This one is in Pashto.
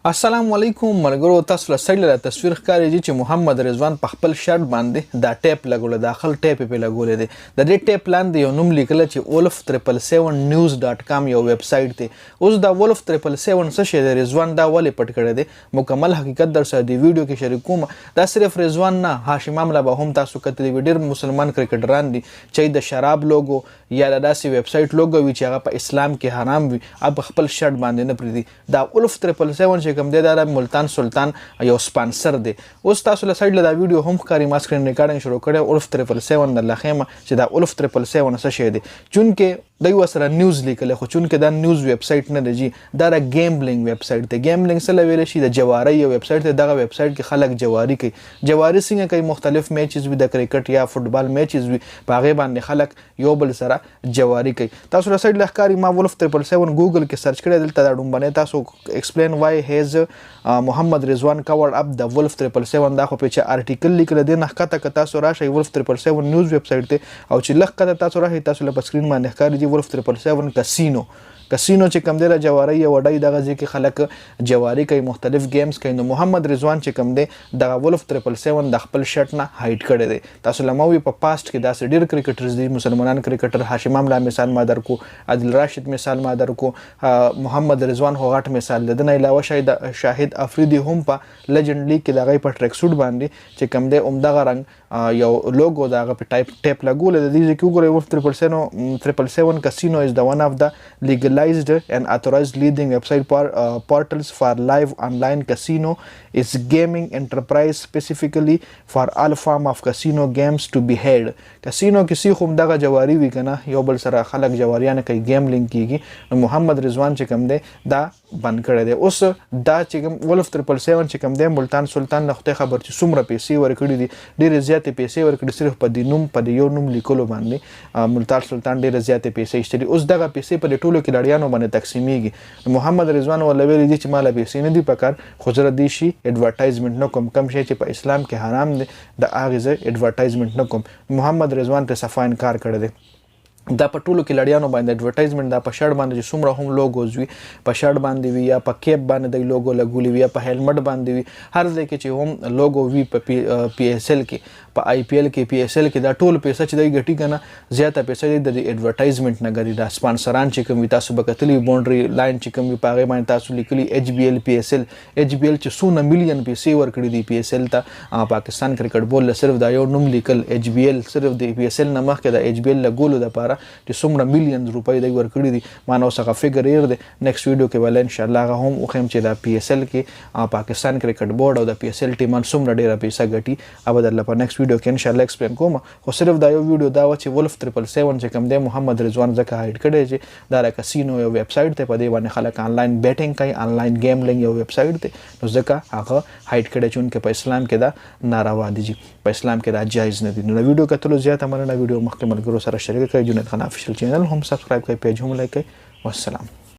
السلام علیکم مرګرو تاسو له سړی له تصویر ښکاري چې محمد رضوان په خپل شرټ باندې دا ټیپ لګول داخل ټیپ په لګولې دي د دې ټیپ لاندې یو نوم لیکل چې wolf777news.com یو ویب سټ دی. اوس دا wolf777 څه شی دی؟ رضوان دا ولې پټ کړی دی؟ مکمل حقیقت در سره دی ویډیو کې شریک کوم. دا صرف رضوان نه، هاشم املا به هم تاسو کتلی وی ډیر مسلمان کرکټران دي چې د شراب لوګو یا د داسې ویب سټ لوګو وی چې هغه په اسلام کې حرام وي اب خپل شرټ باندې نه پریدي. دا wolf777 کوم دی دا ملتان سلطان یو سپانسر دی. اوس تاسو له سایډ له دا ویډیو هم ښکاري، ما سکرین ریکارډینګ شروع کړی wolf777 د لخیمه چې دا wolf777 څه شی دی. چونکې دوی ورسره نیوز لیکلی، خو چونکې دا نیوز ویب سایټ نه دی جي، دا د ګیمبلینګ ویب سایټ دی. ګیمبلینګ څه ویلی شي؟ د جوارۍ یو ویب سایټ دی. دغه ویب سایټ کې خلک جواري کوي. جواري څنګه کوي؟ مختلف میچز وي، د کرکټ یا فوټبال میچز وي، په هغې باندې خلک یو بل سره جواري کوي. تاسو له سایډ له ښکاري ما wolf777 ګوګل کې سرچ کړی، دلته دا ډومبنی تاسو ایکسپلین وای هیز محمد رضوان covered up the wolf777 دا خو پیچه آرټیکل لیکل دی. نه ښکته که تاسو راشئ wolf777 نیوز ویب سایټ دی، او چې لږ ښکته تاسو راشئ تاسو له په سکرین باندې ښکاري چې wolf777 کسینو چې کوم دی د جوارۍ یو وډۍ دغه ځای کې خلک جواري کوي، مختلف گیمز کوي. نو محمد رضوان چې کوم دی دغه wolf777 د خپل شرټ نه هایډ کړی دی. تاسو له ما وی په پاسټ کې داسې ډېر کرکټرز دي، مسلمانان کرکټر، هاشم املا مثال ما درکو، عادل راشد مثال ما درکو، محمد رضوان هو غټ مثال دی. دنه علاوه شاهد افریدي هم په لیجنډ لیګ کې د هغې په ټریک سوټ باندې چې کوم دی همدغه رنګ یو لوګو د هغه په ټیپ لګولی د دې ځای کې وګورئ wolf777 casino is the one of the legalized and authorized leading website portals for live online casino. It's gaming enterprise specifically for all form of casino games to be held. casino کسی خو دغه جواری وی کنه، یو بل سره خلک جواریان کوي، گیملینګ کیږي. نو محمد رضوان چې کوم دی دا بند کړی دی. اوس دا چې کوم wolf777 چې کوم دی ملتان سلطان نه خدای خبر چې څومره پیسې ورکړي دي، ډېرې زیاتې پیسې ورکړي صرف په دې نوم، په دې یو نوم لیکلو باندې. ملتان سلطان ډېرې زیاتې پیسې ایستلي. اوس دغه پیسې په دې ټولو کې لړیانو باندې تقسیمیږي. محمد رضوان ورله ویلي دي چې ماله پیسې نه دي پکار، خو زه دې شي اډورټایزمنټ نه کوم. کم شی چې په اسلام کې حرام دی د هغې زه اډورټایزمنټ نه کوم. محمد رضوان ته صفا انکار کړی دی. دا په ټولو کې لړیانو باندې اډورټایزمنټ، دا په شرټ باندې چې څومره هم لوګوز وي، په شرټ باندې وي یا په کیپ باندې د لوګو لګولي وي یا په هیلمټ باندې وي، هر ځای کې چې هم لوګو وي، په پی ایس ایل کې، په آی پی ایل کې، پی ایس ایل کې، دا ټول پیسې چې دوی ګټي کنه زیاته پیسې د اډورټایزمنټ نه ګټي. دا سپانسران چې کوم وي تاسو به کتلی باونډري لاین چې کوم وي په هغې باندې تاسو لیکلي ایچ بی ایل، پی ایس ایل. ایچ بی ایل چې څونه میلیون پیسې ورکړي دي پی ایس ایل ته، پاکستان کرکټ بورډ له صرف دا یو نوم لیکل ایچ بی ایل، صرف د پی ایس ایل نه مخکې د ایچ بی ایل لګولو دپاره چې څومره میلیون روپۍ دوی ورکړي دي. ما نو څخه فګر ایر دی. نیکسټ ویډیو کې به انشاءالله هغه هم وښیم چې د پی ایس ایل کې پاکستان کرکټ بورډ او د پی ایس ایل ټیمان څومره ډېره پیسه ګټي. هغه به درله په نیکسټ ویډیو کې انشاءالله ایکسپلین کوم. خو صرف دا یو ویډیو دا و چې wolf777 چې کوم دی محمد رضوان ځکه هایډ کړی چې دا د کسینو یو ویب سایټ دی، په دې باندې خلک آنلاین بیټینګ کوي، آنلاین ګیملینګ یو ویب سایټ دی. نو ځکه هغه هایډ کړی چونکې په اسلام کې دا ناروا دي جي، په اسلام کې دا جایز نه دي. نو د ویډیو کتلو زیاته مننه. ویډیو مخکې ملګرو سره شریک کړئ. جنید خان افیشل چینل هم سبسکرایب کړئ، پیج هم لایک کړئ. والسلام.